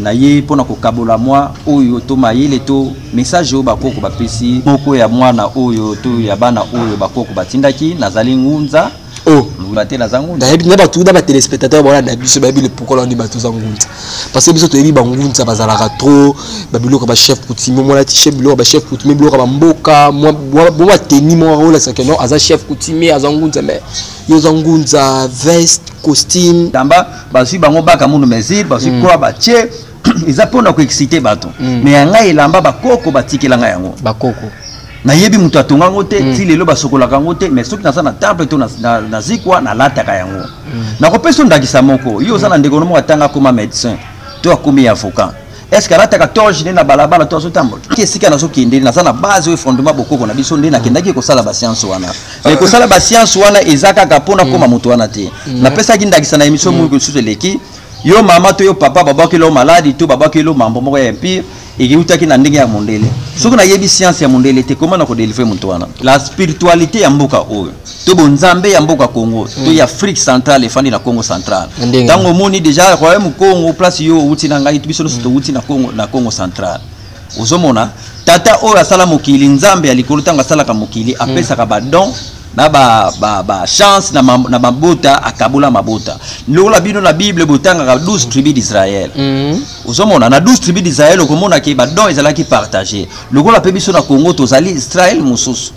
na ye pona ko kabola moi oyo to mayele to message o bakoko bapesi moko ya mwana oyo to ya bana oyo bakoko batindaki nazali ngunza bate na zangunza na yebi na batu da ba téléspectateurs bona na biso ba bile pourquoi on dit batu zangunza parce que biso to yebi bangunza bazalaka trop ba biloko ba chef coutumier moi la chef biloko ba chef coutumier biloko ba mboka moi teni moi rôle ça que non aza chef coutumier azangunza mais yo zangunza veste costume tamba basi bango baka mundu mesir basi kwa batie ils apona ko exciter bato mais yanga elamba bakoko batikela nga yango bakoko na yebi mutu atonga ngote ti lelo basokolaka ngote mais soki naza na temple to na zikwa na lataka yango na kopesa ndakisa moko yo oza na ndeko moko atanga koma médecin to akomi avocat est-ce que alataka torche na balabala to azotambola esika nazokende naza na base oyo fondement bokoko na biso nde nakendaki kosala basiance wana mais kosala basiance wana eza kaka mpona koma moto wana te napesaki ndakisa na émission moko lisusu eleki yo mama to yo papa babaki lo maladi to babaki lo mambo moko ya empire ekiutaki na ndenge ya mondele soki na yebi science ya mondele te comment na ko délivrer moto wana la spiritualité ya mboka oyo to bonzambe ya mboka Congo to ya Afrique centrale efandi na Congo centrale tango moni déjà royaume Congo place yo uti na ngai biso to uti na Congo centrale ozomona tata oyo asala mokili nzambe alikolo tanga sala ka mokili apesa ka badon na ba chance na mabota akabula mabota lola bino na Bible botanga ka 12 tribus d'Israël ozomona na 12 tribus d'Israël okomona ke ba don ezalaki partager lokola pe biso na Congo tozali Israël mususu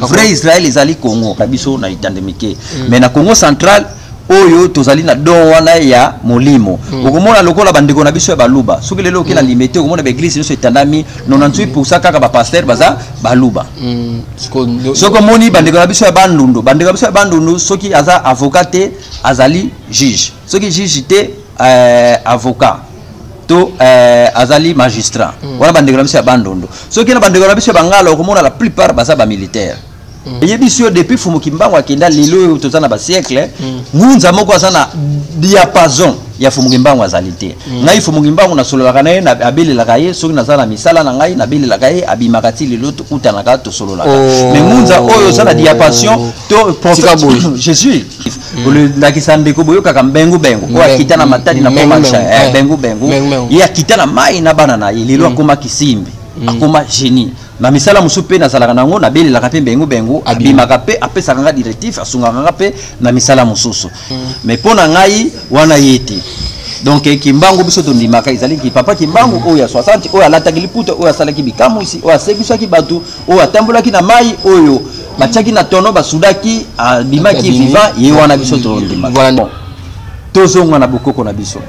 vrai Israël ezali Congo na biso na itandemike mais na Congo central oyo tozali na don wana ya molimo okomona lokola bandeko na biso ya baluba soki lelo okena limité okomona ba église nyonso etandami 98% kaka ba pasteur baza baluba soko moni bandeko na biso ya bandundu soki aza avocat te azali juge soki juge te avocat to azali magistrat wana bandeko na biso ya bandundu soki na bandeko na biso ya bangala okomona la plupart baza ba militaire yebi sio depuis Fumuki Mbangu akenda lelo tozana ba siècle ngunza moko azana diapason ya Fumuki Mbangu azalite ngai Fumuki Mbangu na solo la na abeli la kaye soki nazala misala na ngai na beli la kaye abimakati lelo to utana ka to solo la mais ngunza oyo sana diapason to Jésus le nakisande ko boyo kaka bengu ko akitana matadi na koma bengu ya kitana mai na bana na lelo akoma kisimbi akoma génie na misala musupe na salaka nango na beli la kape bengu abimaka pe apesa kanga directif asunga kanga pe na misala mususu mais pona ngai wana yete donc kimbangu biso to ndimaka izali ki papa kimbangu oyo ya 60 oyo alataki liputa oyo asalaki bikamu isi oyo asekisaki batu oyo atambolaki na mai oyo bachaki na tono basudaki abimaki vivant ye wana biso to ndimaka tozonga na bokoko na biso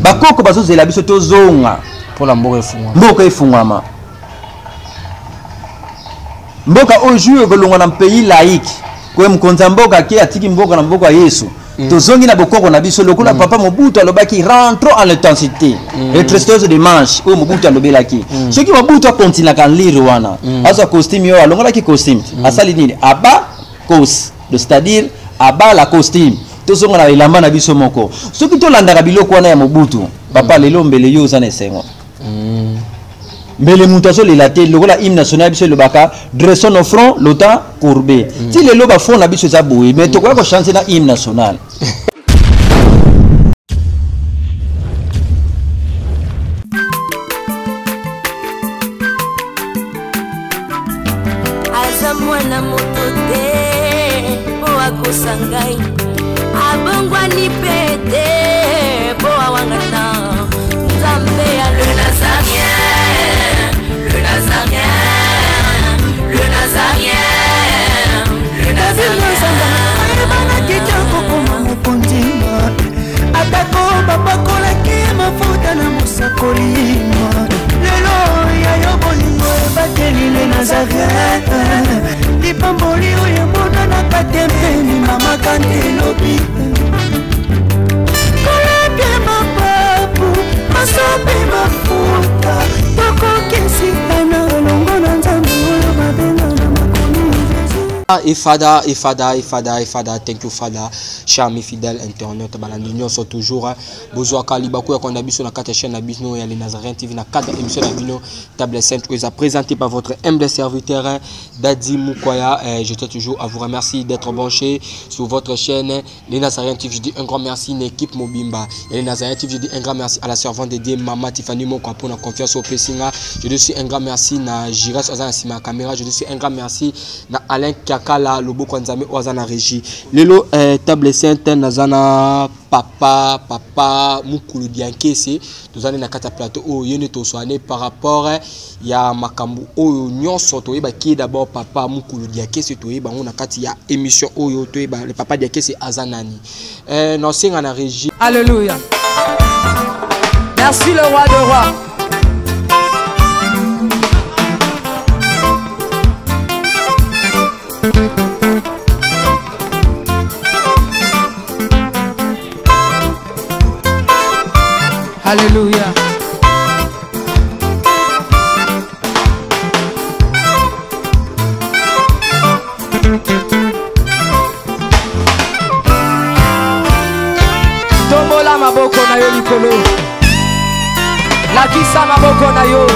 bakoko bazozela biso tozonga pour mboka efungwama mboka oyo kolonga na pays laïque ko mkonza mboka ke atiki mboka na mboka Yesu tozongi na bokoko na biso lokola papa Mobutu alobaki rentrons en l'intensité retrostose de manche o Mobutu alobelaki soki Mobutu continue kan lire wana aza costume yo alongolaki costume asali nini aba cos c'est-à-dire aba la costume tozonga na elamba na biso moko soki to landaka biloko wana ya Mobutu papa lelo mbele yo za na esengo mbele mutaso le laté lokola hymne national biso le baka dressons nos fronts l'OTAN courbé si le loba fond na biso za boye mais to ko chanter na hymne national azamwana motote po akosangai abongwani pete po awangana nzambe ya le nazarien lipamboli oyo monanaka tempeni mama kandelobi kolake mapapa et Fada. Thank you Fada. Chers amis fidèles internautes, nous sommes toujours besoin Kalibakou qu'on a vu sur la 4 chaîne Abisno et les Nazariens TV na 4 émissions d'Abino Table Sainte que présenté par votre humble serviteur Dadi Mukwaya. Je tiens toujours à vous remercier d'être branché sur votre chaîne les Nazariens TV. Je dis un grand merci à l'équipe Mobimba et les Nazariens TV. Je dis un grand merci à la servante dédiée Mama Tiffany Moko pour la confiance au Pessinga. Je dis un grand merci à Jiras Ozan Sima Caméra. Je dis un grand merci à Alain Kakala Lobo Kwanzame Ozana Régie. Lelo Table Sainte Nazana papa Mukulu Diankese. Nous allons na kata plateau au yene to soane par rapport ya makambu oyo nyonso to yeba ki d'abord papa Mukulu Diankese to yeba on na kati ya émission oyo to yeba le papa Diankese azanani non singa na régie. Alléluia. Merci le roi de rois. Alléluia. Tombola maboko na yo likolo. Lakisa maboko na yo.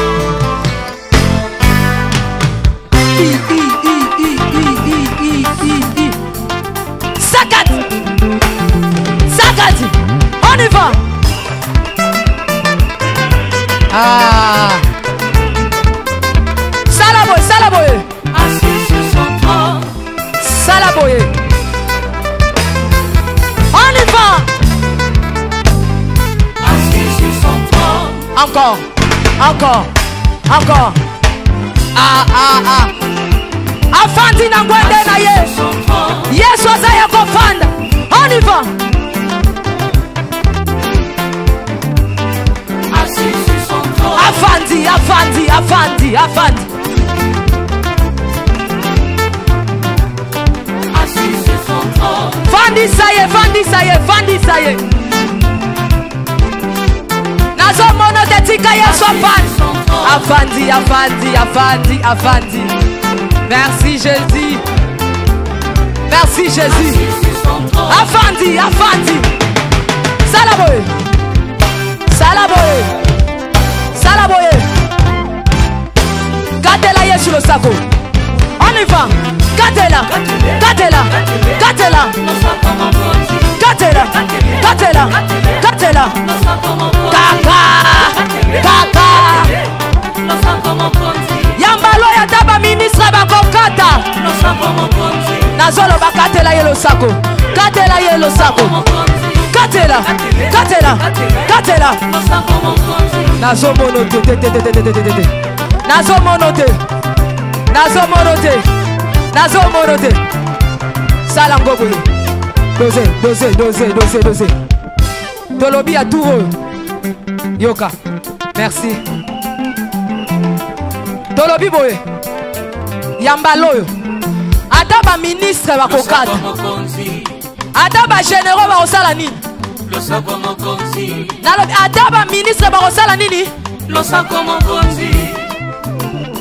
Sakat. Sakat. On y va. Ah. Salaboye, Salaboye. Assis sur son trône. Salaboye. On y va. Assis sur son trône. Encore. Encore. Encore. Ah, ah, ah. Afandi na ngwende na ye. Yesu azaya kofanda. On y va. Assis sur son trône. Afandi, Afandi, Afandi, Afandi. Assis sur son trône. Fandi saye, Fandi saye, Fandi saye. Nazo mono de tika Yesu afandi. Afandi, Afandi, Afandi, Afandi. Merci Jésus. Merci Jésus. Afandi, Afandi. Salaboye. Salaboye. Salaboye. Gatela Yesu le sako. On y va. Gatela. Gatela. Gatela. Gatela. Gatela. Gatela. Kaka. Kaka. Yambalo ya taba ministre bakokata. Nazolo bakatela yelo sako. Katela yelo sako. Katela. Katela. Katela. Nazo monote. Nazo monote. Nazo monote. Nazo monote. Salango boye. Dose. Tolobi à tout. Yoka. Merci. Tolobi boye. Yambaloyo. Adaba ministre bakokata. Adaba généraux bakosala nini? Adaba ministre bakosala nini?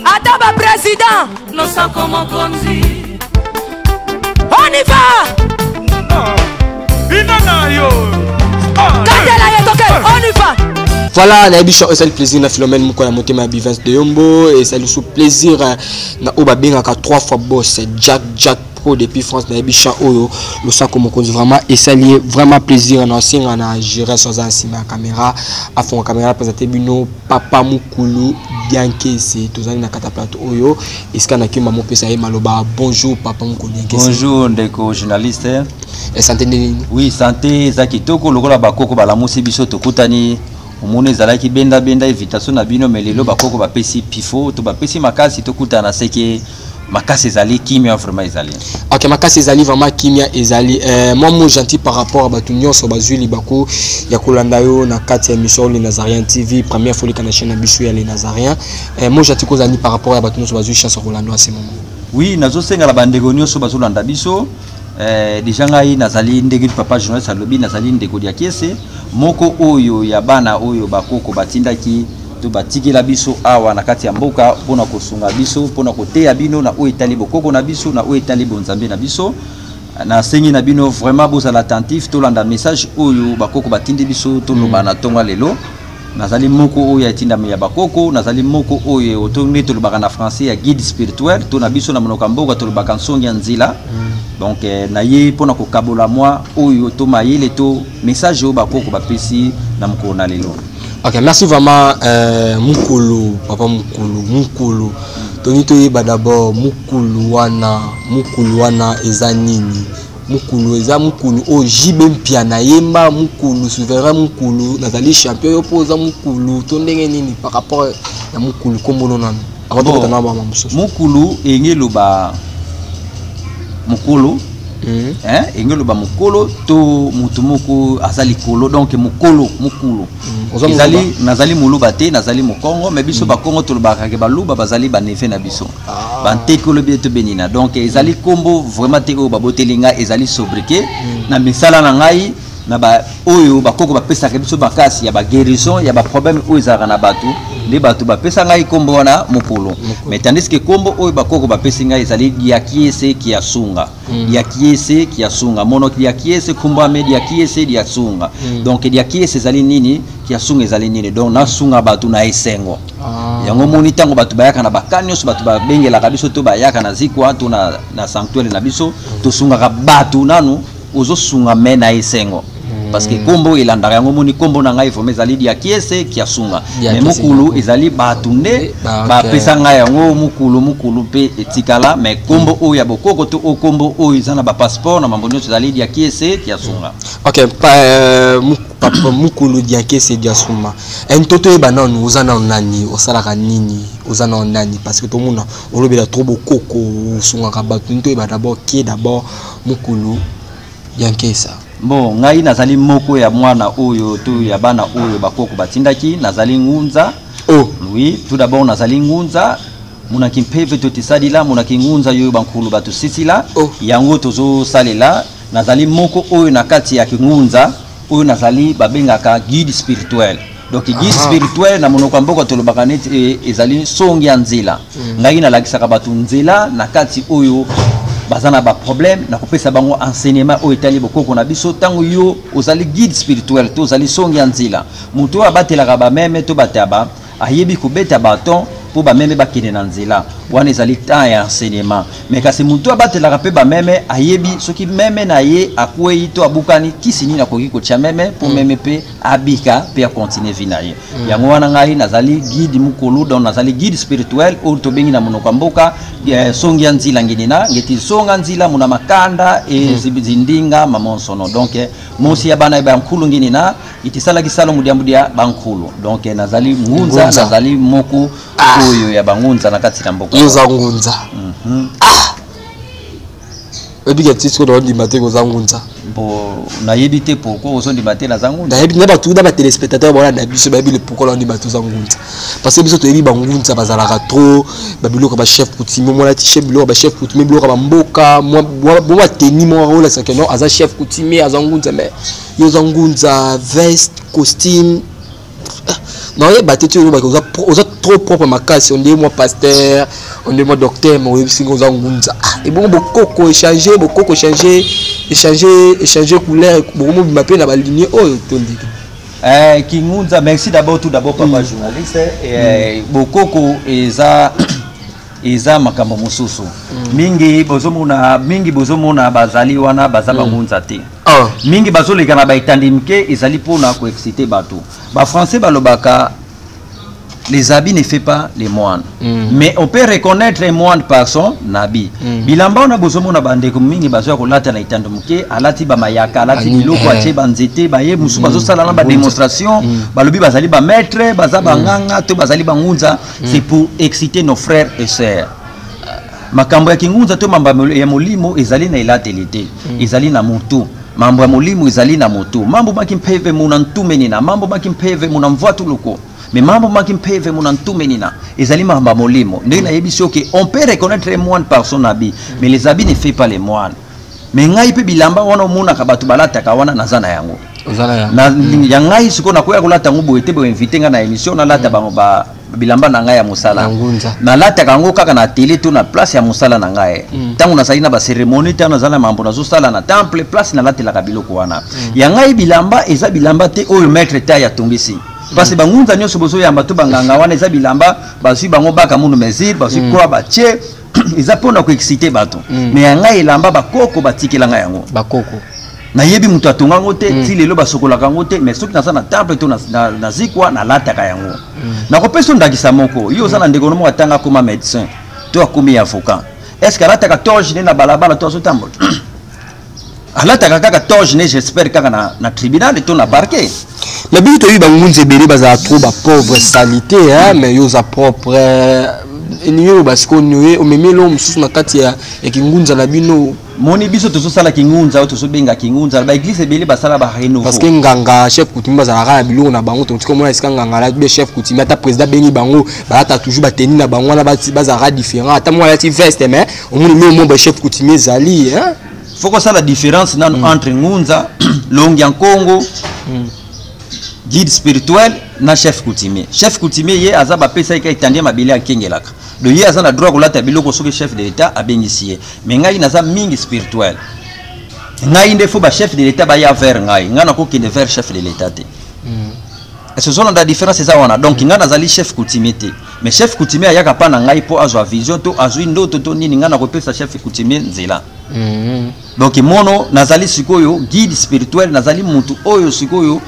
Adaba président. On y va. On y va. Voilà, na bicho c'est le plaisir na Philomène Mukwaya motema Bivens de Yombo et c'est le sous plaisir na obabenga ka 3 fois boss Jack Pro depuis France na bicho oyo le sako mokonzi vraiment et ça lié vraiment plaisir na singa na gérer sans asima caméra à fond caméra présenté bino papa Mukulu Diankese tozali na kata plateau oyo iska na kimba mopesa ye maloba bonjour papa Mukulu Diankese. Bonjour ndeko journaliste. Et santé nini? Oui, santé za kitoko lokola bakoko balamusi biso tokutani. Omone ezalaki benda invitation na bino melelo bakoko bapesi pifo to bapesi makasi tokutana seke makasi ezali kimia vraiment ezali. OK, makasi ezali vraiment kimia ezali moi gentil par rapport à batu nyonso bazuli bako ya kolanda yo na kati ya émission les Nazariens TV première fois na chaîne na biso ya les Nazariens. Moi gentil kozani par rapport à batu nyonso bazuli chance Rolando à ce moment. Oui, nazo senga la bandeko nyonso bazolanda biso. Déjà ngai nazali ndenge papa journaliste alobi nazali ndeko dia kese moko oyo ya bana oyo bakoko batindaki to batikela biso awa na kati ya mboka pona kosunga biso pona koteya bino na oyo etali bokoko na biso na oyo etali bonzambe na biso na sengi na bino vraiment bozala attentif tolanda message oyo bakoko batindi biso toloba na tonga lelo nazali moko oyo etindami ya bakoko nazali moko oyo otongi tolobaka na français ya guide spirituel to na biso na monoko mboka tolobaka nsongi ya nzila donc na ye pona kokabola mwa oyo to mayele to message oyo bakoko bapesi na mokolo na lelo. Ok, merci vraiment Mukulu, papa Mukulu. Toni toyeba d'abord Mukulu wana eza nini? Mukulu o jibe mpia na yemba Mukulu souverain Mukulu nazali champion yo poza Mukulu to ndenge nini par rapport ya Mukulu kombono nani? Mukulu engeloba Mukulu engeloba mukolo to mutu moko azali kolo donc mukulu nazali muluba te nazali mukongo mais biso ba kongo tolobaka ke baluba bazali ba nefe na biso bantekolo bieto benina donc ezali kombo vraiment te o babotelinga ezali sobriquet na misala na ngai na ba oyo bakoko bapesa ke biso bakasi ya ba guérison ya ba problème oyo ezaka na batu les batu bapesa ngai kombo wana mukulu mais tandis que kombo oyo bakoko bapesa ngai ezali ya kiese ki asunga ya kiese ki asunga mono ya kiese kombo amedi ya kiese di asunga donc ya kiese ezali nini ki asunga ezali nini donc na sunga batu na esengo yango moni tango batu bayaka na bakanyos batu babengela kabiso to bayaka na zikwa to na sanctuaire na biso to sunga ka batu nanu ozo sunga me na esengo parce que kombo elanda yango moni kombo na ngai fome ezali dia kiese ki asunga mais mukulu ezali batunde ba pesa ngai yango mukulu pe etikala mais kombo oyo ya bokoko to o kombo oyo ezana ba passeport na mambo nyonso ezali dia kiese ki asunga. Ok, papa Mukulu dia kiese dia asunga entoto e banano ozana nani osalaka nini ozana nani parce que tout le monde olobela trop bokoko osunga ka batu nto e ba d'abord Mukulu dia kiese. Bon, ngai nazali moko ya mwana oyo to ya bana oyo bakoko batindaki nazali ngunza. Oh, oui, tout d'abord nazali ngunza. Muna kimpeve to tisadila muna kingunza yo bankulu batu sisila. Yango tozo salela nazali moko oyo na kati ya kingunza oyo nazali babengaka guide spirituel. Donc guide spirituel na monoko mboka tolobaka neti ezali songi ya nzela. Ngai na lakisaka batu nzela na kati oyo bazana ba problème na kopesa bango enseignement o etali bokoko na biso tango yo ozali guide spirituel to ozali songi ya nzela mutu abatelaka ba meme to bataba ayebi kubeta baton po ba meme bakine na nzela wana ezali temps ya enseignement mais kasi mutu abatelaka pe ba meme ayebi soki meme na ye akwei to abukani kisini na koki ko tia meme po meme pe abika pe a continuer vina ye yango wana ngai nazali guide mukulu donc nazali guide spirituel o to bengi na monoko mboka songi ya nzila nginina ngeti songa nzila muna makanda zindinga mamonsono donc mosi ya bana ba nkulu nginina itisala kisalo mudiambudia bankulu donc nazali ngunza nazali moku oyo ya bangunza na kati na mboka yoza ngunza ebike titiko do ndima te ko zangunza bo na yebite pourquoi ozo ndima te na zangunza na yebi na batu da ba téléspectateurs bona na biso ba yebi pourquoi on ndima to zangunza parce que biso to yebi bangunza bazalaka trop ba biloko ba chef coutumier mo la ti chef biloko ba chef coutumier biloko ba mboka mo ba teni mo rôle ça que non aza chef coutumier azangunza mais yoza ngunza veste costume non il battu tu aux trop propre ma casse on dit moi pasteur on dit moi docteur mais oui singo za ngunza et bon beaucoup échanger couleur beaucoup m'appeler na ba ligne oh tondi kingunza merci d'abord papa journaliste et bokoko eza makambo mususu mingi bozomona bazali wana bazaba ngunza te mingi bazoleka na baitandi mke ezali pona ko exciter bato ba français balobaka les habits ne fait pas les moines mais on peut reconnaître les moines par son habit bilamba ona bozomona bandeko mingi bazoya kolata na itando mke alati ba mayaka alati biloko atie banzete baye musu bazosala na ba démonstration balobi bazali ba maître bazaba nganga to bazali bangunza c'est pour exciter nos frères et sœurs makambo ya kingunza to mamba ya molimo ezali na elatelite ezali na mutu mambo ya molimo ezali na mutu mambo makimpeve muna ntumenina mambo makimpeve muna mvwatu luko mais mambo makimpeve muna ntumenina ezali mambo ya molimo ndenge na yebi soki on peut reconnaître les moines par son habit mais les habits ne fait pas les moines mais ngai pe bilamba wana muna ka batu balata ka wana nazana yango na ya ngai siko na koya kolata ngubo ete bo invité nga na émission na lata bango ba bilamba na ngai ya musala na lata kango kaka na télé to na place ya musala na ngai tangu na sali na ba cérémonie tangu na zala mambo na zo sala na temple place na lata la kabiloko wana ya ngai bilamba eza bilamba te oyo maître ta ya tongisi parce que bangunza nyoso bozo ya bato banganga wana eza bilamba bazwi bango baka mundu mesure bazwi kwa ba tie eza pona ko exciter bato mais ya ngai elamba bakoko batikela ngai yango bakoko na yebi mutu atonga ngote ti lelo basokolaka ngote mais soki naza na temple to na zikwa na lataka yango na kopesa ndakisa moko yo oza na ndeko no moko atanga koma médecin to akomi avocat est-ce que alataka torge na balabala to azotambola alataka kaka torge j'espère kaka na tribunal to na parquet na biso toyebi bangunza ebele bazala trop bapauvre salité mais yo oza propre niyo basiko niyo omemi lo mosusu na kati ya kingunza na bino moni biso tozosala kingunza o tozobenga kingunza ba église ebele basala ba renouveau parce que nganga chef coutume bazalaka na biloko na bango tontika omona esika nganga la be chef coutume ata président bengi bango balata toujours bateni na bango wana bazalaka différent ata mwa alati veste mais omoni memo ba chef coutume ezali faut que ça la différence entre ngunza longi en Congo guide spirituel na chef coutumier ye azaba pesa ka itandie mabili akengelaka do ye azana droit kolata biloko soki chef de l'état abengisi mais ngai naza mingi spirituel ngai ndefo ba chef de l'état ba ya vers ngai ngana ko kinde vers chef de l'état te ce sont la différence ça wana donc ngana nazali chef coutumier te mais chef coutumier ayaka pa na ngai po azwa vision to azwi ndoto to nini ngana ko pesa chef coutumier nzela donc mono nazali sikoyo guide spirituel nazali mutu oyo sikoyo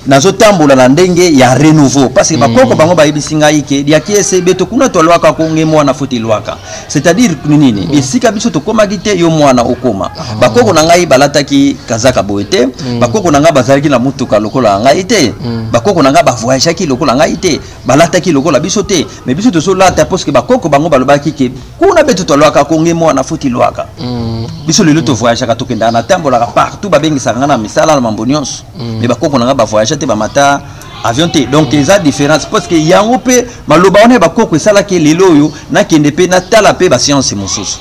nazo tambola na ndenge ya renouveau parce que bakoko bango bayibisinga ike dia kiese beto kuna to lwaka ko nge mwana futi lwaka c'est-à-dire nini esika biso to koma gite yo mwana okoma bakoko na ngai balataki kazaka boete bakoko na ngai bazalaki na mutuka lokola ngai te bakoko na ngai ba voyage ki lokola ngai te balataki lokola biso te mais biso to so lata parce que bakoko bango balobaki ke kuna beto to lwaka ko nge mwana futi lwaka biso lelo to voyage ka to kenda na tambola partout babengisa ngana misala na mambo nyonso mais bakoko na ngai ba voyage te ba mata avion te donc eza différence parce que yango pe maloba wana bakoko esala ke lelo yo na kende pe na tala pe ba science mosusu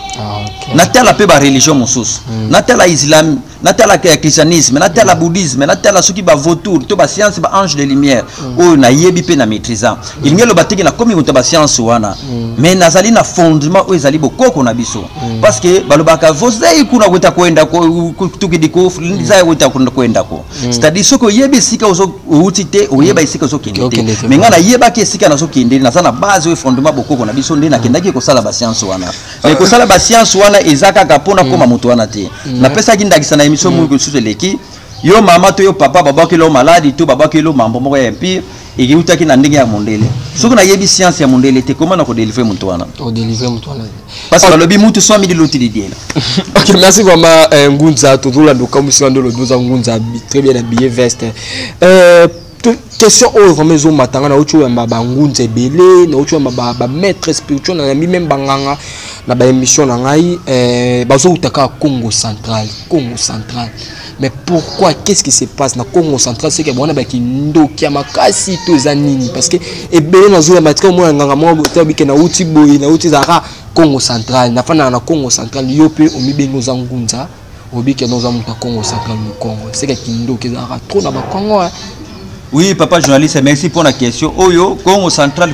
na tala pe ba religion mosusu na tala islam na tala christianisme na tala bouddhisme na tala soki ba vautour to ba science ba ange de lumière o na yebi pe na maîtrisant il ngelo bateki na komi ko ba science wana mais nazali na fondement o ezali bokoko na biso parce que balobaka vosei kuna kweta kwenda ko tukidiko ndizaya kweta kwenda ko c'est-à-dire soko yebi sika ozo utite oyeba isika ozo kende mais ngana yeba ke sika na so kende na sana base o fondement bokoko na biso ndena kendaki ko sala ba science wana mais ko sala ba science wana ezaka kapona koma mutu wana te na pesa kindakisa na émission mu ko suteleki yo mama to yo papa baba ke lo maladi to baba ke lo mambo moko ya pire et utaki na ndenge ya mondele soko na yebi science ya mondele te comment na ko délivrer mutu wana o délivrer mutu wana parce que lobi mutu so mi de l'autre diela OK merci vraiment ngunza to la ndoka musika ndo lo doza ngunza très bien habillé veste question au vraiment matanga na ocho ba ngunza ebele na ocho ba maître spirituel na mi même banganga na ba émission na ngai bazo utaka Congo central mais pourquoi qu'est-ce qui se passe na Congo central c'est que bona ba kindoki makasi to zanini parce que ebele na zo ya matika mo nganga mo to bike na uti boy na uti zaka Congo central na fana na Congo central yo pe o mi bengo za ngunza obike no za muta Congo central mu Congo c'est que kindoki zaka trop na ba Congo Oui, papa journaliste, merci pour la question. Oyo, Congo central,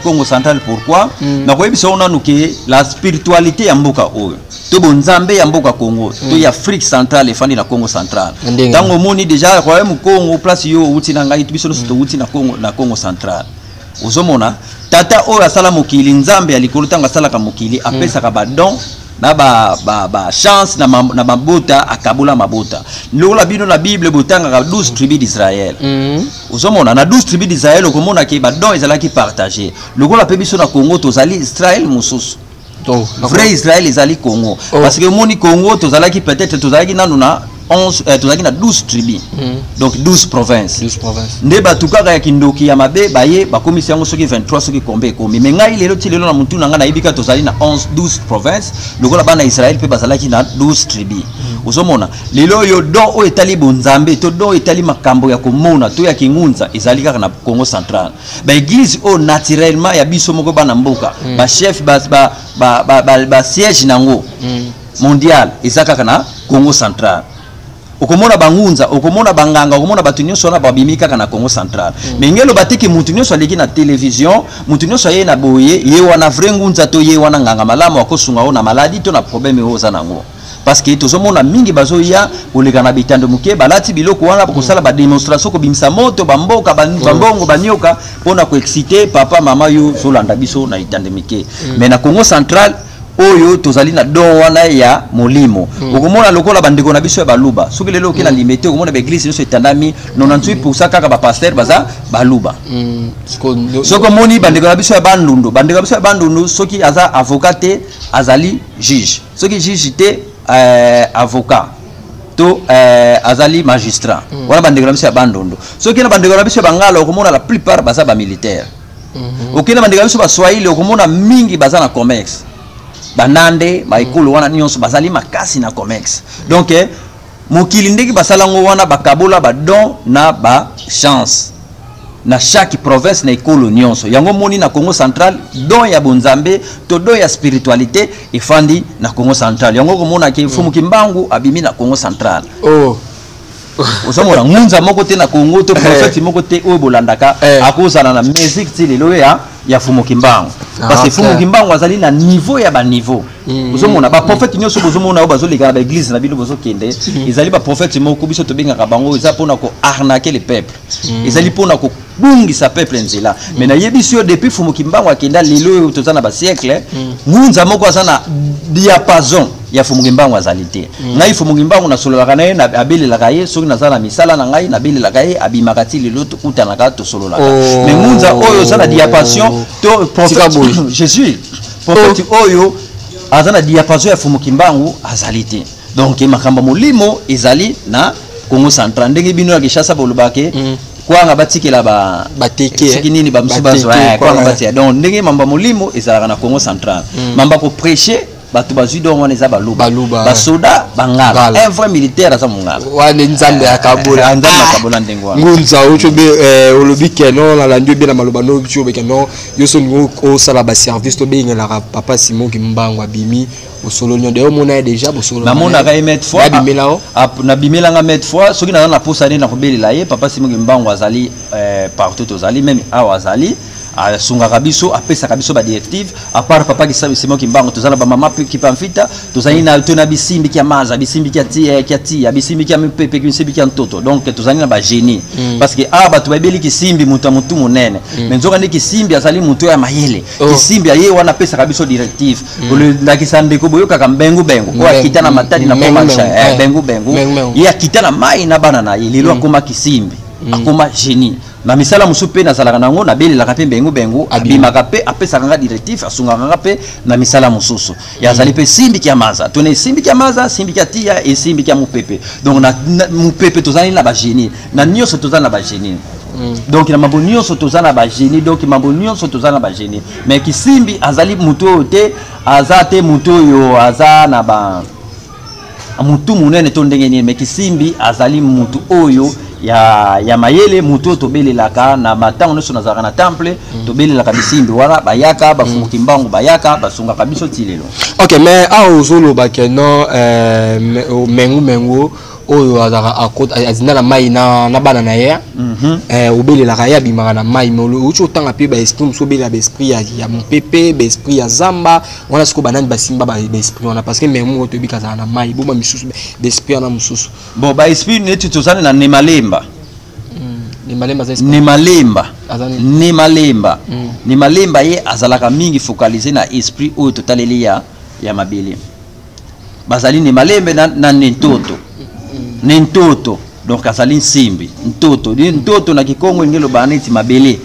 pourquoi? Na kwa biso ona nuke la spiritualité ya mboka oyo. To bonzambe ya mboka Congo, to ya Afrique centrale efandi na Congo central. Tango moni déjà kwa mu Congo place yo uti na ngai biso to uti na Congo central. Ozomona tata oyo asala mokili nzambe alikolo tanga sala ka mokili apesa ka badon na ba chance na mabota akabula mabota lola bino na Bible botanga ka 12 tribus d'Israël uzomona na 12 tribus d'Israël okomona ke ba don ezalaki partager lokola pe biso na Congo tozali Israël mususu vrai Israël ezali Congo parce que moni Congo tozalaki peut-être tozalaki nanu na 11 tozalaki na 12 tribus donc 12 provinces nde batukaka ya kindoki ya mabe baye bakomisi yango soki 23 soki kombe komi mais ngai lelo ti lelo na mutu na nga na ibika tozali na 12 provinces lokola bana Israël pe bazalaki na 12 tribus uzomona lelo yo do o etali bonzambe to do etali makambo ya komona to ya kingunza ezali kaka na Congo central ba église o naturellement ya biso moko bana mboka ba chef ba siège nango mondial ezaka na Congo central okomona bangunza okomona banganga okomona batu nyonso na babimika kana Congo central mais ngelo batiki mutu nyonso aleki na télévision mutu nyonso ye na boye ye wana vrai ngunza to ye wana nganga malamu akosunga ona maladie to na problème oza nango parce que tozomona mingi bazoya koleka na bitando muke balati biloko wana bakosala ba démonstration ko bimisa moto bamboka bambongo banyoka pona ko exciter papa mama yo zolanda biso na itande mike mais na Congo central oyo tozali na don wana ya molimo okomona lokola bandeko na biso ya baluba soki lelo okela limete okomona ba église nyonso etandami 98% kaka ba pasteur baza baluba soko moni bandeko na biso ya bandundu soki aza avocat te azali juge soki juge te avocat to azali magistrat wana bandeko na biso ya bandundu soki na bandeko na biso ya bangala okomona la plupart baza ba militaire okena bandeko na biso ba swahili okomona mingi baza na commerce banande baikulu wana nyonso bazali makasi na comex donc mokili ndeki basalango wana bakabola badon na ba chance na chaque province na ikulu nyonso yango moni na Congo central don ya bonzambe to don ya spiritualité efandi na Congo central yango komona ke fumu kimbangu abimi na Congo central osomona ngunza moko te na Congo to prophète moko te oyo bolandaka akozana na musique ti lelo ya fumu kimbangu parce que fumu kimbangu azali na niveau ya ba niveau osomona ba prophète nyonso bozomona oyo bazoleka ba église na bilo bozokende ezali ba prophète moko biso to benga bango eza pona ko arnaquer le peuple ezali pona ko bungisa peuple nzela mais na yebisio depuis fumu kimbangu akenda lelo tozana ba siècle ngunza moko azana diapason ya fumu kimbangu azali te ngai fumu kimbangu na sololaka na ye na abelelaka ye soki nazala misala na ngai na belelaka ye abimaka ti lelo kutanaka to sololaka mais ngunza oyo zana diapason to prophète Jésus prophète oyo azana diapason ya fumu kimbangu azali te donc makamba molimo ezali na Congo central ndenge bino ya Kishasa bolobake kwanga batikela bateke siki nini ba msubazo kwanga batia donc ndenge mamba molimo ezalaka na Congo central mamba ko prêcher batu bazui donc wana eza baluba basoda bangala un vrai militaire aza mongala wana nzambe akabola ndenge wana ngunza ocho be olobi keno na landio be na maloba no bicho be keno yoso ngo sala ba service to be ngela papa Simon Kimbangu abimi osolo nyo de omona déjà bosolo na mona ka emet fois na bimela nga met fois soki na posa ne na kobelela ye papa Simon Kimbangu azali partout ozali même awa azali sunga kabiso apesa kabiso ba directive à part papa qui sabe Simon Kimbangu tozala ba mama qui pamfita tozali na tona bisimbi kia maza bisimbi kia tia bisimbi kia mpepe bisimbi kia ntoto donc tozali na ba génie parce que batu babeli kisimbi mutu mutu munene mais nzoka ndi kisimbi azali mutu ya mayele kisimbi aye wana pesa kabiso directive le kisande ko boyoka kambengu bengu ko akitana matadi na komacha bengu ye akitana mai na bana na ye lelo akoma kisimbi akoma génie na misala musupe na salaka nango na beli la kape bengu abimaka pe apesa kanga directif asunga kanga pe na misala mususu ya zali pe simbi kia maza tone simbi kia maza simbi kia tia et simbi kia mupepe donc na mupepe tozali na ba génie na nyonso tozali na ba génie donc na mambo nyonso tozali na ba génie donc mambo nyonso tozali na ba génie mais kisimbi azali muto te azate muto yo aza na ba mutu munene to ndenge ni mais kisimbi azali mutu oyo ya mayele mutu to belelaka na matango nyonso nazalaka na temple to belelaka bisimbi wana bayaka bafumu Kimbangu bayaka basunga kabiso tilelo OK mais ozoloba keno mengu oyo azaka akota azina na mai na bana na ye obelelaka ya bimaka na mai mais uchi otanga pe ba esprit muso belela ba esprit ya mpepe ba esprit ya zamba wana siko banani basimba ba esprit wana parce que mengu to bikaza na mai boma misusu ba esprit na mususu bon ba esprit netu tozana na nemalemba nemalemba ye azalaka mingi focaliser na esprit oyo totaleli ya mabele bazali nemalembe na nentoto donc azali simbi ntoto na Kikongo ngelo baneti mabele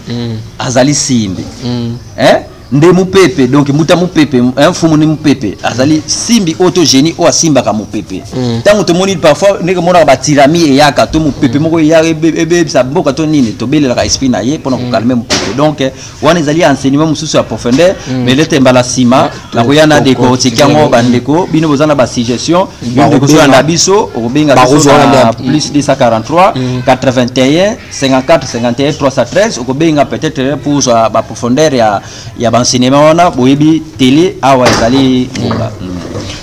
azali simbi nde mupepe donc muta mupepe mfumu ni mupepe azali simbi auto génie o asimba ka mupepe tango to moni parfois ndenge mona ba tirami e yaka to mupepe moko ya ebe sa boka to nini to belela ka esprit na ye pona ko calmer mupepe donc wana ezali enseignement mususu ya profondeur mais lete mbala sima na ko yana de ko tikango bandeko bino bozana ba suggestion bino ko so na biso o benga plus 243 81 54 51 313 o ko benga peut-être pour ba profondeur ya enseignement wana boyebi télé awa ezali ngunga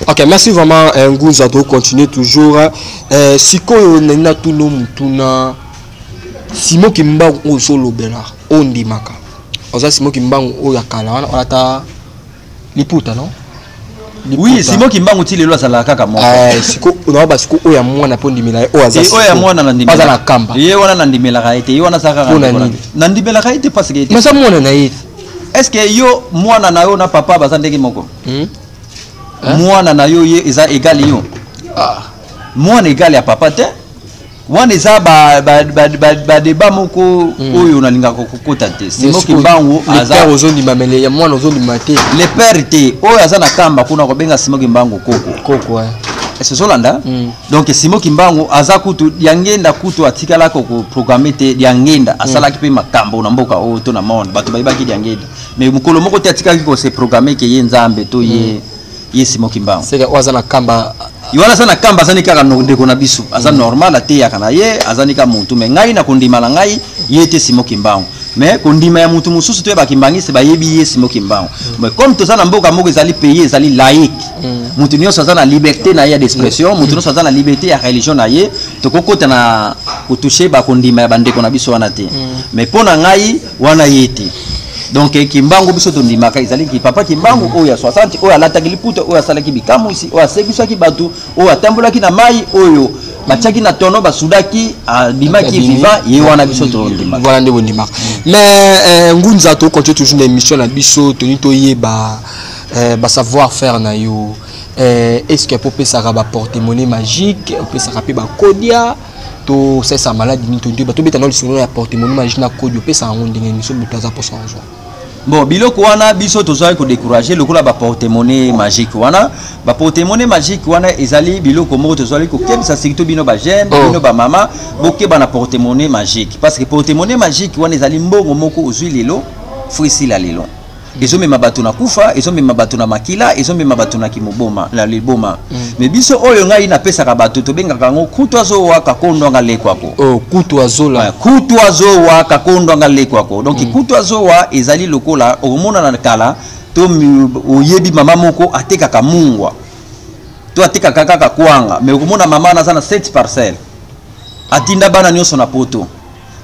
Ok, merci vraiment Ngunza, to continuer toujours. Sikoyo nena tuno mutuna Simon Kimba o solo bela ondi maka. Oza Simon Kimba o yakala wana ata liputa non? Oui, Simon Kimbangu ti lelo azala kaka moko. Siko na ba siko o ya mwana po ndimela o aza. O ya mwana na ndimela. Pas na kamba. Ye wana na ndimela kaite, ye wana saka. Na ndimela kaite parce que mais ça mwana na ye. Est-ce que yo mwana na yo na papa baza ndenge moko? Mwana na yo ye eza égal yo. Mwana égal ya papa te. Wana eza ba débat moko oyo na linga kokota te. Simon Kimbangu aza père ozondi mamele ya mwana ozondi mate. Le père te oyo aza na kamba kuna ko benga Simon Kimbangu koko ouais. Est-ce que Landa? Donc Simon Kimbangu aza kutu yangenda kutu atikala ko programmer te yangenda asala kipe makambo na mboka o to na monde bato bayibaki yangenda mais mukolo moko te atikaki ko se programmer ke ye nzambe to ye Simon Kimbangu c'est que aza na kamba Yoana sana kamba azani kaka ndeko na biso aza normal ate ya kana ye azani ka muntu me ngai na kondima na ngai yete Simon Kimbangu mais kondima ya muntu mususu to ba kimbangisi ba yebi ye Simon Kimbangu mais comme to sana mboka moko ezali pays ezali laïque muntu nyonso aza na liberté na ye d'expression muntu nyonso aza na liberté ya religion na ye to kokota na kutoucher ba kondima ya bandeko na biso wana te mais pona ngai wana yete. Donc Kimbangu biso to ndimaka ezali ki papa Kimbangu oyo ya 60 oyo alataki liputa oyo asalaki bikamusi oyo asekisaki batu oyo atambolaki na mai oyo batiaki na tono basudaki abimaki vivant ye wana biso to ndimaka voilà ndebo ndimaka mais Ngunza to continue toujours l'émission na biso toni to yeba savoir faire na yo est-ce que peut ça ba porte-monnaie magique peut ça rapper ba kodia to c'est sa maladie ni to ba to beta na le porte-monnaie magique na kodio peut ça on ndenge ni so butaza pour ça. Bon, biloko wana biso tozali ko décourager lokola ba porte-monnaie magique wana ba porte-monnaie magique wana ezali biloko moko tozali ko kebisa surtout bino ba jeune bino ba mama bokeba na porte-monnaie magique parce que porte-monnaie magique wana ezali mbongo moko ozwi lelo frisi la lelo ezo mema bato na kufa ezo mema bato na makila ezo mema bato na kimoboma la liboma mais biso oyo ngai na pesa ka bato to benga kango kutu azo waka kondo nga lekwako kutu azola kutu azo waka kondo nga lekwako donc kutu azo wa ezali lokola omona na kala to oyebi mama moko ateka ka mungwa to ateka kaka kwanga mais omona mama na sana 7 parcelles atinda bana nyoso na poto.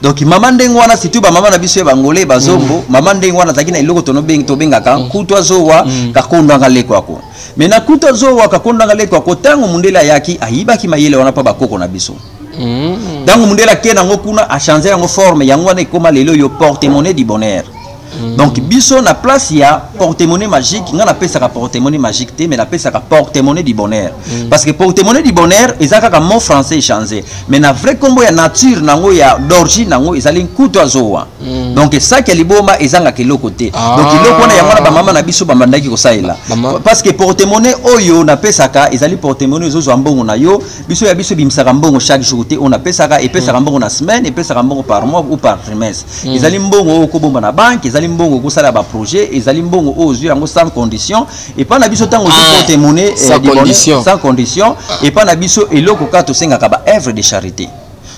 Donc maman ndengo wana situ ba mama na biso ya bangole bazombo maman ndengo wana zakina iloko tono bengi to benga ka kutwa zowa ka kondo ngale kwako mais na kutwa zowa ka kondo ngale kwako tango mundela yaki ayibaki mayele wana pa bakoko na biso tango mundela kena ngokuna a changer yango forme yango wana ekoma lelo yo porte-monnaie du bonheur. Donc biso na place ya porte-monnaie magique nga na pesa ka porte-monnaie magique te mais na pesa ka porte-monnaie du bonheur parce que porte-monnaie du bonheur ezaka ka mot français changé mais na vrai combo ya nature nango ya d'origine nango ezali kutu azowa donc ça que liboma ezanga keloko te donc iloko na yango na ba mama na biso bambandaki ko saela parce que porte-monnaie oyo na pesa ka ezali porte-monnaie zo mbongo na yo biso ya biso bimsaka mbongo chaque jour te on a pesa ka et pesa mbongo na semaine et pesa mbongo par mois ou par trimestre ezali mbongo ko bomba na banque ezali mbongo ko sala ba projet ezali mbongo ozwi yango sans condition et pas na biso tango porte-monnaie sans condition et pas na biso eloko ka to senga ka ba œuvre de charité.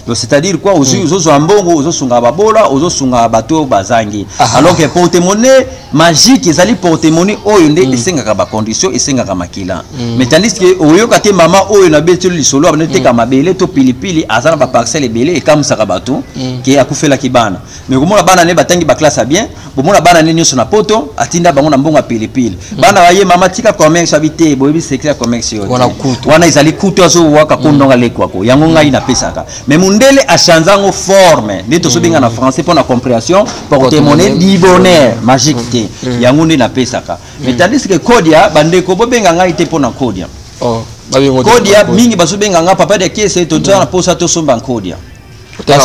Donc c'est-à-dire quoi ozo mbongo ozo sunga babola ozo sunga bato bazangi alors que porte-monnaie magique ezali porte-monnaie oyo nde esenga ka ba condition esenga ka makila mais tandis que oyo kate mama oyo na beto lisolo abonete ka mabele to pilipili azana ba parcelle belé et comme ça ka bato qui akufela kibana mais komona bana ne batangi ba classe bien bomona bana ne nyoso na poto atinda bango na mbongo pilipili bana waye mama tika commerce habité boyebi secret commerce yo wana ezali kutu azo waka kondonga lekwako yango ngai na pesaka mais ndele a changé en forme ni to sobinga na français pour la compréhension porte-monnaie du bonheur magique te yango ndi na pesaka mais tandis que kodia bandeko bobenga ngai te pour na kodia kodia mingi basobenga nga papa de kese to tana posa to somba kodia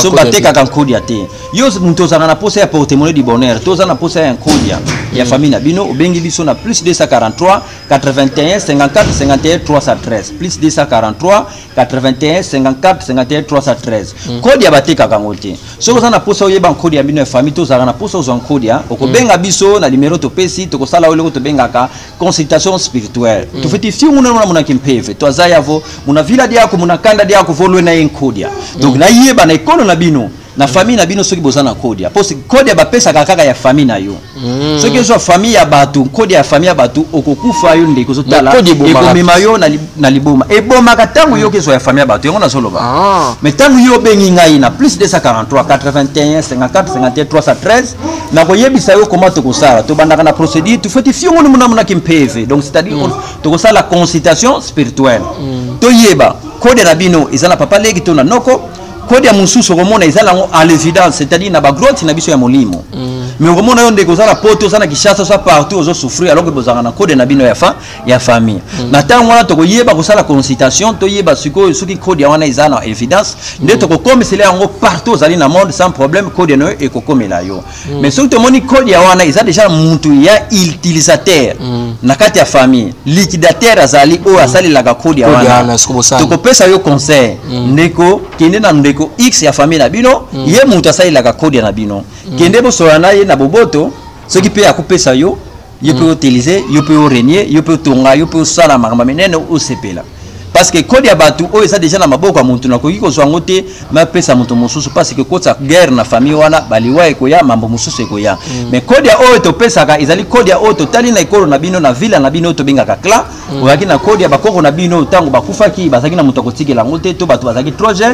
Somba teka kan kodia te yo muntu zana na posa ya porte-monnaie du bonheur to zana posa ya kodia ya famille na bino obengi biso na plus 243 81 54 51 313 plus 243 81 54 51 313 kodia bateka kango te soko zana posa oyeba kodia ya bino ya famille to zana na posa ozan kodia okobenga biso na numéro to pesi to kosala ole to benga ka consultation spirituelle to feti fi muna kimpeve to azaya vo muna villa diako muna kanda diako volwe na yen kodia donc na yeba na ekolo na bino na famille na bino soki bozana kodia parce que kodia bapesa kaka ya famille na yo soki zo famille ya batu kodia ya famille ya batu okokufa yo ndeko zo tala ekomema yo na liboma eboma katango yo kezo ya famille ya batu yango na solo ba mais tango yo bengi ngai na plus 243 81 54 51 313 na koyebisa yo comment to kosala to bandaka na procédure tu fais fiongo mona mona kimpeve donc c'est-à-dire to kosala la consultation spirituelle to yeba kodia na bino ezala papa leki to na noko kode ya mususu komona ezala ngo à l'évidence c'est-à-dire na ba grotte na biso ya molimo mais komona yo ndeko zala poto sana kishasa sa partout ozo souffrir alors que bozanga na kode na bino ya famille na tango wana to koyeba kosala consultation to yeba siko soki kode wana ezala na évidence nde to kokomesela yango partout zali na monde sans problème kode no e kokomela yo mais soki to moni kode wana ezala déjà muntu ya utilisateur na kati ya famille liquidateur azali o asali la kode wana to kopesa yo conseil ndeko kende na ndeko X ya famille na bino ye mutu asali la kode na bino kende bo soana ye na boboto ce qui peut akupesa yo yo peut utiliser yo peut régner yo peut tonga yo peut sala makamba menene o sepela parce que kode ya batu o eza déjà na maboko ya muntu na koki ko zwango te ma pesa muntu mususu parce que kota guerre na famille wana baliwa ekoya mambo mususu ekoya mais kode ya o to pesa ka ezali kode ya o to tali na ikolo na bino na villa na bino to benga ka kla o yaki na kode ya bakoko na bino tango bakufaki bazaki na muntu kotikela ngote to batu bazaki troje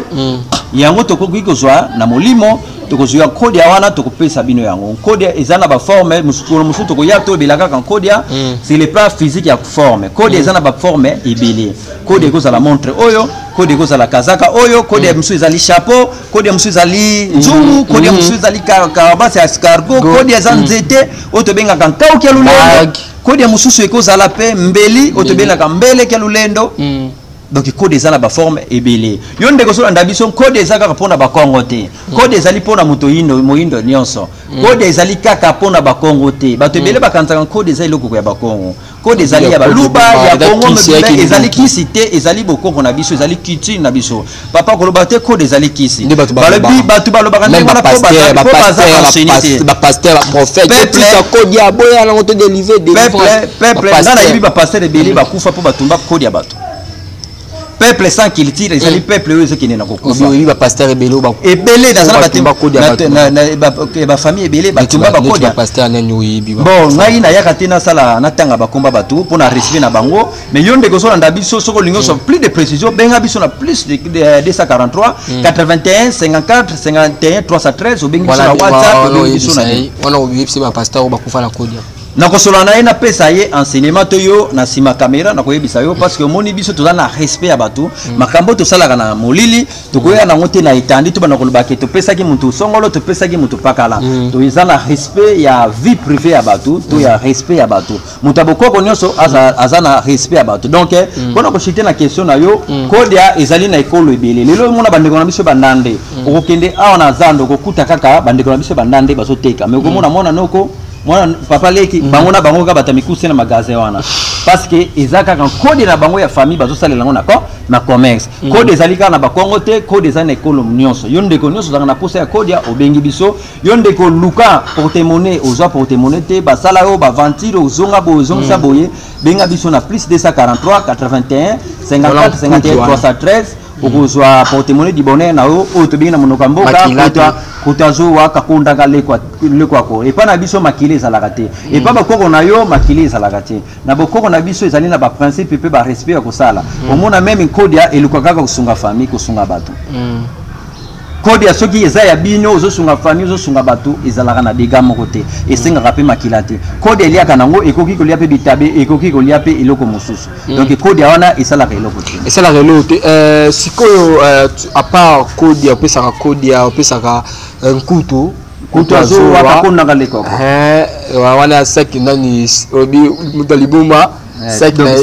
yango to koki ko zwa na molimo to ko zwa kode ya wana to kopesa bino yango kode eza na ba forme mususu to ko ya to belaka kan kode ya c'est le plan physique ya forme kode eza na ba forme ebele kode ko la montre oyo kode ko la kazaka oyo kode musu ezali chapeau kode musu ezali nzungu kode musu ezali karabasi escargot kode eza nzete oto benga kan kauki ya lulendo kode musu ekozala pe mbeli oto benga kan mbele ke lulendo donc code ezala ba forme ebele yo ndeko so ndabiso code ezaka pona ba Kongo te code ezali pona moto yindo moyindo nyonso code ezali kaka pona ba Kongo te bato ebele bakanzaka code ezali lokoko ya ba Kongo code ezali ya baluba ya Kongo mais ezali kisi te ezali bokoko na biso ezali kiti na biso papa koloba te code ezali kisi balobi bato balobaka ndenge wana po ba pasteur ba prophète tout ça code ya boya na moto délivrer peuple na yibi ba pasteur ebele bakufa po batumba code ya bato peuple sans qu'il tire ezali peuple oyo ezokende na kokufa oui ba pasteur ebelo ba ebele dans la batumba na ba famille ebele batumba ba kodia pasteur nani oyibi bon ngai na yaka tena sala na tanga bakomba batu pona recevoir na bango mais yo ndeko so na biso soko lingo so plus de précision benga biso na plus de 243 81 54 51 313 obengi biso na WhatsApp obengi biso na wana obibi ba pasteur ba kufa na kodia na kosola na ena pesa ye enseignement to yo na sima caméra na koyebisa yo parce que moni biso toza na respect ya batu makambo to salaka na molili to koya na ngote na itandi to bana koloba ke to pesa ki muntu songolo to pesa ki muntu pakala to iza na respect ya vie privée ya batu to ya respect ya batu muta bokoko nyonso aza na respect ya batu donc kona ko chiter na question na yo kodia ezali na ekolo ebele lelo mona bandeko na biso bandande okokende awa na zando kokuta kaka bandeko na biso bandande bazoteka mais komona mona noko mwana papa leki bango na bango ka batamikusi na magasin wana parce que ezaka kan code na bango ya famille bazo salela ngo na commerce code ezali ka na bakongo te code ezali na ekolo nyonso yo ndeko nyonso zanga na posa ya code ya obengi biso yo ndeko luka porte-monnaie ozwa porte-monnaie te basala yo ba ventire ozonga bozonga boye benga biso na plus 243 81 54 51 313 okozwa porte-monnaie di bonheur na yo oyo tobengi na monoko ya mboka kotazo waka kondanga lekwako epa na biso makili ezalaka te epa bakoko na yo makili ezalaka te na bokoko na biso ezali na baprincipe mpe barespect ya kosala omona meme code ya elukaka kaka kosunga famille kosunga bato code ya soki eza ya bino ozosunga famille ozosunga bato ezalaka na dega moko te esengaka mpe makila te code eliaka nango ekoki kolia mpe bitabe ekoki kolia mpe eloko mosusu donc code ya wana esalaka eloko te esalaka eloko te sikoyo à part code ya opesaka code ya opesaka nkutu kutu azo wakakondanga lekoko wana saki nani obi mutalibuma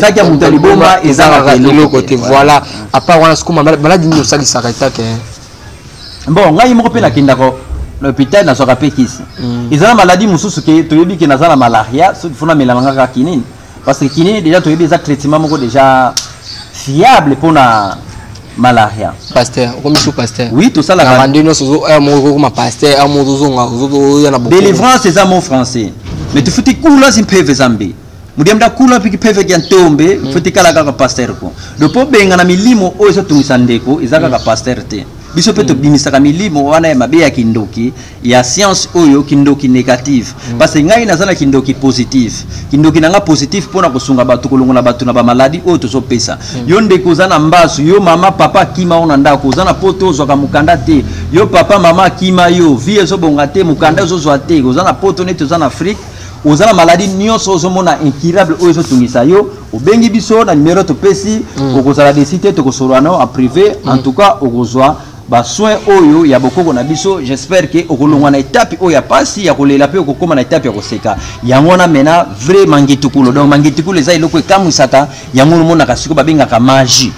saki ya mutalibuma ezalaka eloko te voilà à part wana sikuma maladi nini osalisaka etake bon ngai moko pe nakendako l'hôpital na soka pe kisi ezala maladie mususu ke toyebi ke nazala malaria soki fona melanga kaka kinini parce que kinini déjà toyebi eza traitement moko déjà fiable pona malaria pasteur comme sous pasteur oui tout ça la randino sozo moko comme pasteur amozo zonga ya na beaucoup délivrance c'est un mot français mais tu fais kula simpeve zambi mudiamda kula piki peve ya ntombe futi kala kaka pasteur ko do po benga na milimo oyo tungisa ndeko ezaka ka pasteur te biso pe to bimisaka milimo wana ya mabe ya kindoki ya science oyo kindoki négative parce que ngai nazana kindoki positif kindoki nanga positif pona kosunga batu kolongola batu na ba maladie oyo tozo pesa yo ndeko zana mbasu yo mama papa kima ona ndako zana poto zwa mukanda te yo papa mama kima yo vie zo bonga te mukanda zo zwa te zana poto ne to zana Afrique ozana maladie nyonso ozomona incurable oyo ezotungisa yo obengi biso na numéro topesi okozala desite tokosolana en privé en tout cas okozwa ba soin oyo ya bokoko na biso j'espère que okolongwa na étape oyo ya pasi ya kolela pe okokoma na étape ya koseka yango na mena vrai mangitukulo donc mangitukulo eza eloko ekamwisaka yango nomona kasiko babengaka magie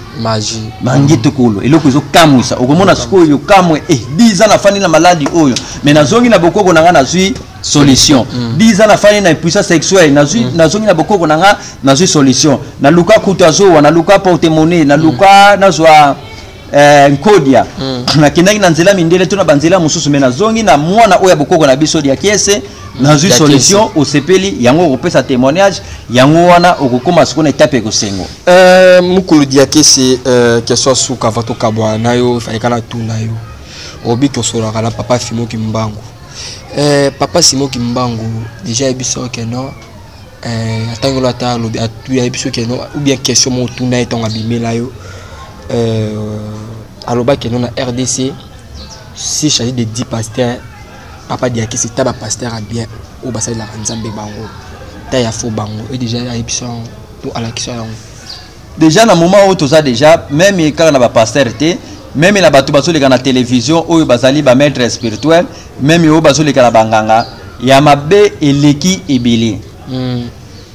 mangitukulo eloko ezokamwisa okomona sikoyo kamwe 10 ans na fani na maladi oyo mais nazongi na bokoko na nga nazwi solution 10 ans na fani na puissance sexuelle nazongi na bokoko na nga nazwi solution na luka kutazo na luka porte-monnaie na luka nazwa nkodia na kinaki na nzela mindele tuna banzela mususu mena zongi na mwana oya bokoko na biso dia kiese na zui solution osepeli yango okopesa témoignage yango wana okokoma sikona étape ko sengo mukulu dia kiese question suka vato kabwa nayo faikana tu nayo obi to sora kala papa Fimo Kimbangu papa Fimo Kimbangu déjà ebiso que non atangola ta lobi atu ya ebiso que non ou bien question mo tu na etonga bimela yo aloba que non na RDC si s'agit de 10 pasteurs papa dia kiese taba pasteur a bien ou basali la nzambe bango ta ya fo bango et déjà ya ebiso to ala question déjà na moment où tout ça déjà même quand na ba pasteur té même na bato bazoleka na télévision oyo bazali ba maître spirituel même yo bazoleka na banganga ya mabe eleki ebele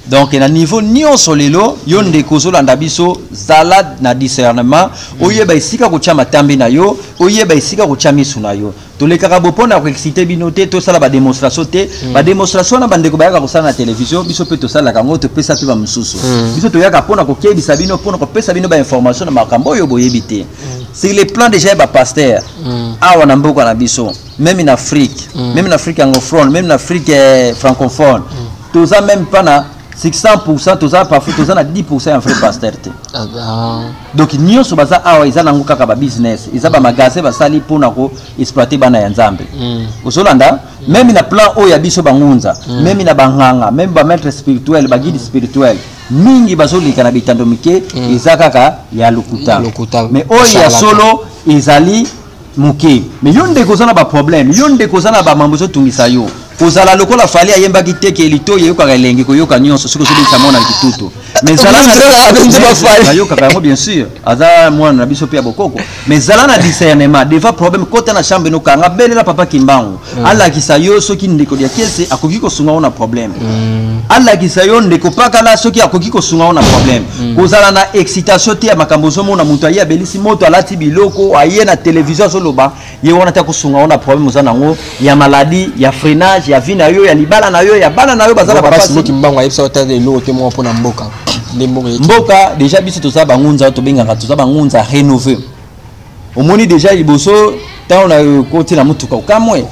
donc na niveau nyonso lelo yo ndeko zolanda biso zala na discernement oyeba isika kotia matambi na yo oyeba isika kotia misu na yo tolekaka bopona ko exciter binote to sala ba démonstration te ba démonstration na bandeko bayaka kosala na télévision biso pe to sala kango to pesa pe ba mususu biso to yaka pona ko kebisa bino pona ko pesa bino ba information na makambo yo boyebite c'est le plan déjà ba pasteur awa na mboka na biso même en Afrique anglophone même en Afrique francophone to ça même pas na 600% tout ça parfois tout ça na 10% en vrai pasteur te donc nyonso baza awa izana ngo kaka ba business izaba magasin basali pona ko exploiter bana ya nzambe osolanda même na plan o ya biso bangunza même na banganga même ba maître spirituel ba guide spirituel mingi bazolika na bitando mike izakaka ya lokuta mais o ya solo izali muke mais yonde kozana ba problème yonde kozana ba mambo tungisa yo kozala lokola fali ayemba kiteke elito yeyoka elenge koyoka nyonso siko sobi samona kitutu mais zala na yoka kamo bien sûr aza mwana na biso pe bokoko mais zala na discernement deva problème kota na chambre no kanga belela papa Kimbangu ala kisayo soki ndeko dia kiese akoki ko sunga ona problème ala kisayo ndeko paka la soki akoki ko sunga ona problème kozala na excitation te ya makambo zomo na mutu ya belisi moto alati biloko aye na télévision soloba ye wana ta ko sunga ona problème zana ngo ya maladie ya freinage ya vina yo ya libala na yo ya bana na yo bazala papa Fimo Kimbangu ayebisa otande lo te mo pona mboka mboka déjà biso to za bangunza to bengaka to za bangunza rénover omoni déjà liboso tant on côté la mutuka kamwe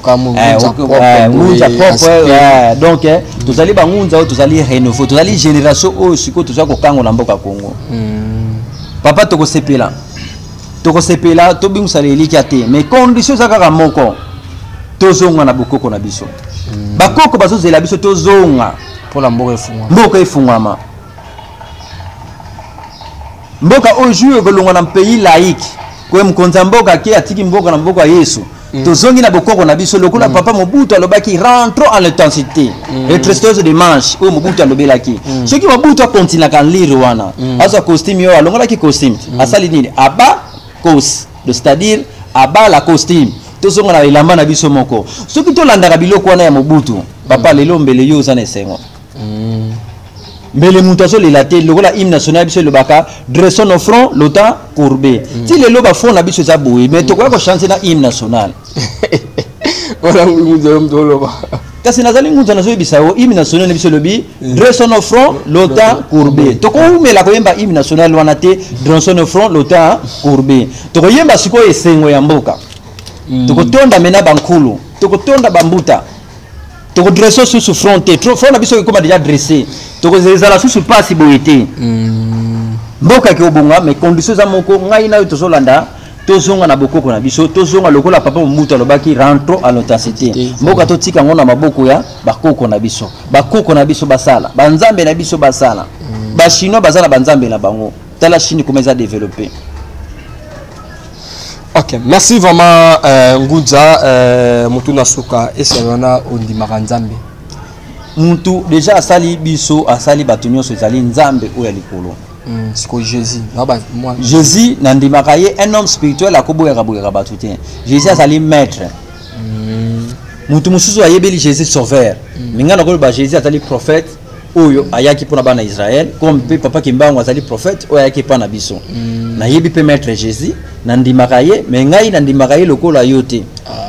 ngunza propre donc to zali bangunza to zali rénover to zali génération o siko to za ko kango na mboka Congo papa to ko sepela to bingsa leliki te mais condition za kaka moko tozonga na bokoko na biso bakoko bazozela biso tozonga pona mboka efungwama mboka oyo kolonga na pays laïque ko mkonza mboka ke atiki mboka na mboka Yesu tozongi na bokoko na biso lokola papa Mobutu alobaki rentrons en l'intensité retrostose de manche o Mobutu alobelaki soki Mobutu continue kan lire wana asa costume yo alongola ki costume asali nini aba cos c'est-à-dire aba la costume tozonga na ilamba na biso moko soki to landaka biloko wana ya Mobutu papa lelo mbele yo za na esengo mbele mutu azolela te lokola hymne national biso elobaka dressons nos fronts l'OTAN courbé ti lelo bafond na biso eza boye mais tokoya kochange na hymne national kasi nazali ngunza nazoyebisa yo hymne national na biso elobi dressons nos fronts l'OTAN courbé tokoumela koyemba hymne national wana te dressons nos fronts l'OTAN courbé tokoyemba sikoyo esengo ya mboka tokotonda mena bankulu tokotonda bambuta tokodresser sous fronté front na biso ko déjà dressé tokozela sous pasi boyete mboka ke obonga mais conditions za moko ngai na yo tozolanda tozonga na bokoko na biso tozonga lokola papa Mobutu alobaki rentrons à l'authenticité mboka totika ngo na maboko ya bakoko na biso basala banzambe na biso basala ba chinois bazala banzambe na bango tala Chine comment ça développer. Ok, merci vraiment Ngudza Mutuna Suka et Serona Ondimaka Nzambe. Mutu déjà asali biso asali batunyo so ezali nzambe oya likolo. C'est quoi Jésus? Non bah moi. Jésus nandimaka ye un homme spirituel akoboyaka boyaka batu te. Jésus asali maître. Mutu mususu ayebeli Jésus sauveur. Minga na koloba Jésus asali prophète oyo ayaki pona bana Israël comme pe papa Kimbangu asali prophète oyo ayaki pa na biso. Na yebi pe maître Jésus nandimaka ye mais ngai nandimaka ye lokola yote.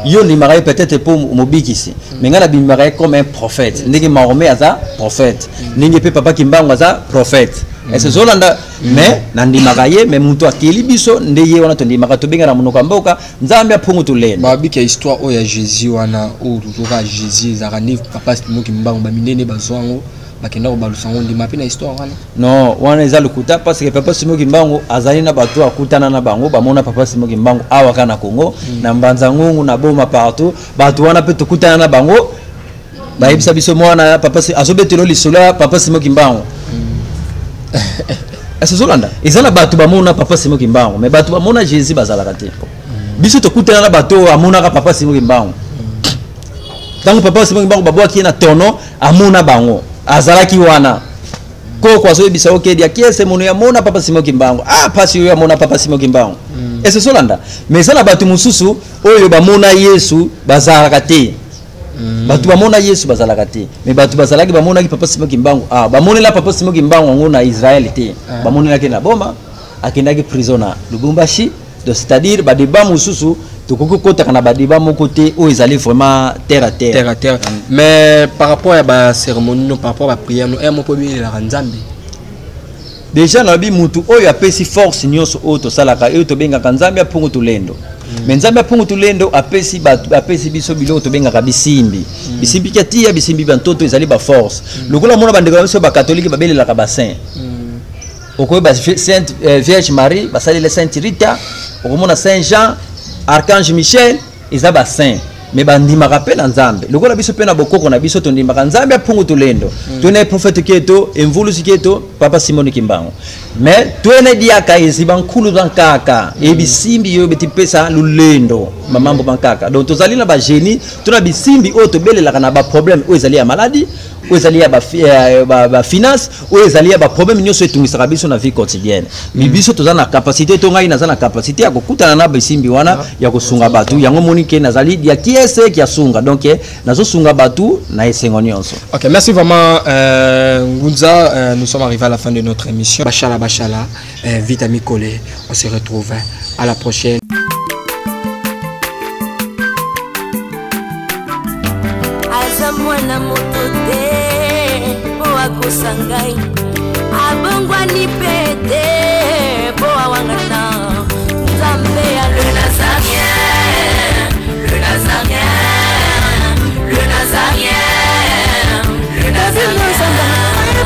Yo ndimaka ye peut-être pour mobikisi. Mais ngai nandimaka ye comme un prophète. Ndenge Mahomet aza prophète. Ndenge pe papa Kimbangu aza prophète. Et c'est Zolanda mais nandimaka ye mais mutu akeli biso ndeye wana tondimaka to benga na munoko mboka nzambe apungu to lena. Ba bika histoire oya Jésus wana o tutoka Jésus zakani papa Kimbangu ba minene bazwango. Bakenda ko balusango ndima pe na histoire wana. Non, wana eza lokuta parce que papa Kimbangu azali na bato akutana na bango bamona papa Kimbangu awa kana Congo na mbanza ngungu na boma partout bato wana pe tukutana na bango ba yebisa biso mwana papa azobetelo lisola papa Kimbangu. Est-ce Zolanda ezana bato bamona papa Kimbangu mais bato bamona Jésus bazalaka te. Biso tukutana na bato amona ka papa Kimbangu. Tango papa Kimbangu babwa ki na tono amona bango. Azalaki wana ko kwa zo bisa ok dia kiese mono ya mona papa Kimbangu pasi yo ya mona papa Kimbangu est-ce Zolanda mais ça na batu mususu oyo ba mona Yesu bazalaka te batu ba mona Yesu bazalaka te mais batu bazalaki ba mona ki papa Kimbangu ba mona la papa Kimbangu ngo na Israël te ba mona la ke na boma akendaki prisonnier Lubumbashi donc c'est-à-dire ba débat mususu tokoko kota kana ba débat mon côté où ils allaient vraiment terre à terre. Mais par rapport à la cérémonie par rapport à la prière nous aimons pas bien la Nzambe déjà na bi mutu oyo apesi force nyonso oyo to salaka oyo to benga Nzambe apungu tulendo mais Nzambe apungu tulendo apesi biso biloko to benga bisimbi bisimbi katia bisimbi bantoto ezali ba force lokola mona bandeko biso ba catholique ba belela ka ba saint okoy ba Sainte Vierge Marie ba sali le Sainte Rita okomona Saint Jean Archange Michel ezaba saint mais bandimaka pe na Nzambe lokola biso pe na bokoko na biso tondimaka Nzambe apungu tulendo tone prophète keto emvulusi keto papa Kimbangu mais tone diaka eziba nkulu bankaka ebisimbi yo betipesa lulendo mamambo bankaka donc tozali na ba génie tona bisimbi o to belelaka na ba problème o ezali ya maladie o ezali ya ba finance o ezali ya ba problème nyonso etungisaka biso na vie quotidienne mais biso tozana na capacité to ngai nazana capacité ya kokutana na bisimbi wana ya kosunga batu yango monike nazali dia kiese kia sunga donc nazo sunga batu na esengo nyonso. Ok, merci vraiment Ngudza, nous sommes arrivés à la fin de notre émission. Bachala, vite ami collé, on se retrouve à la prochaine. Azamwana motote boa kosangai abongwa ni pete boa wangata Nzambe ya le Nazarien le Nazarien le Nazarien le Nazarien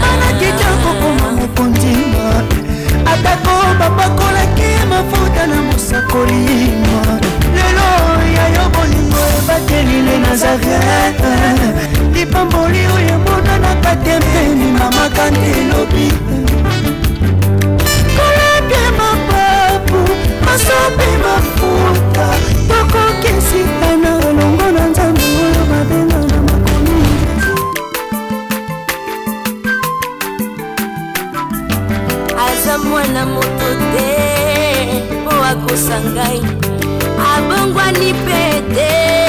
bana kitoko koma mukondima atako babakolaki mafuta na musakolima lelo ya yobolingo ebateli le Nazarien lipamboli oyo mona na katempeni mama kandelobi koleke mapapu masopi mafuta tokokisitana longo na Nzambe oyo babenga na makomi azamwana motote boa kosangai abongwa ni pete